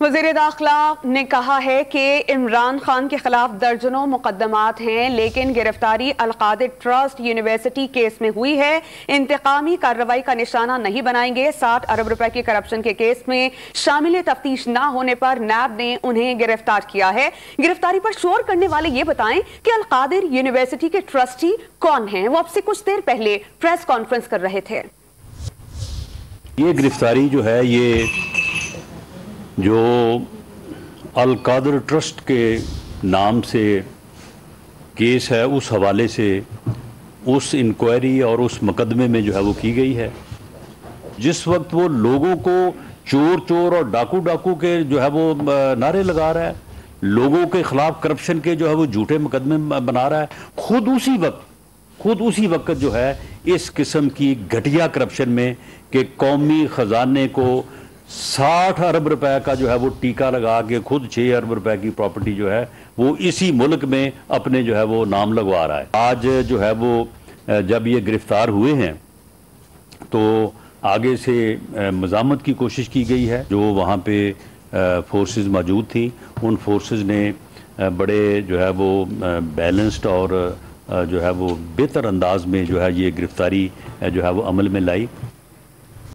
वज़ीर दाखिला ने कहा है कि इमरान खान के खिलाफ दर्जनों मुकदमात हैं, लेकिन गिरफ्तारी अलकादिर ट्रस्ट यूनिवर्सिटी केस में हुई है। इंतकामी कार्रवाई का निशाना नहीं बनाएंगे। 60 अरब रुपए के करप्शन के केस में शामिल तफ्तीश न होने पर नैब ने उन्हें गिरफ्तार किया है। गिरफ्तारी पर शोर करने वाले ये बताएं कि अलकादिर यूनिवर्सिटी के ट्रस्टी कौन हैं। वो अब से कुछ देर पहले प्रेस कॉन्फ्रेंस कर रहे थे। ये गिरफ्तारी जो है, ये जो अल कादर ट्रस्ट के नाम से केस है, उस हवाले से उस इंक्वायरी और उस मुकदमे में जो है वो की गई है। जिस वक्त वो लोगों को चोर चोर और डाकू डाकू के जो है वो नारे लगा रहा है, लोगों के खिलाफ करप्शन के जो है वो झूठे मुकदमे बना रहा है, खुद उसी वक्त जो है इस किस्म की घटिया करप्शन में कि कौमी खजाने को 60 अरब रुपए का जो है वो टीका लगा के खुद 6 अरब रुपए की प्रॉपर्टी जो है वो इसी मुल्क में अपने जो है वो नाम लगवा रहा है। आज जो है वो जब ये गिरफ्तार हुए हैं तो आगे से मज़ामत की कोशिश की गई है। जो वहाँ पे फोर्सेस मौजूद थी, उन फोर्सेस ने बड़े जो है वो बैलेंस्ड और जो है वो बेहतर अंदाज में जो है ये गिरफ्तारी जो है वो अमल में लाई।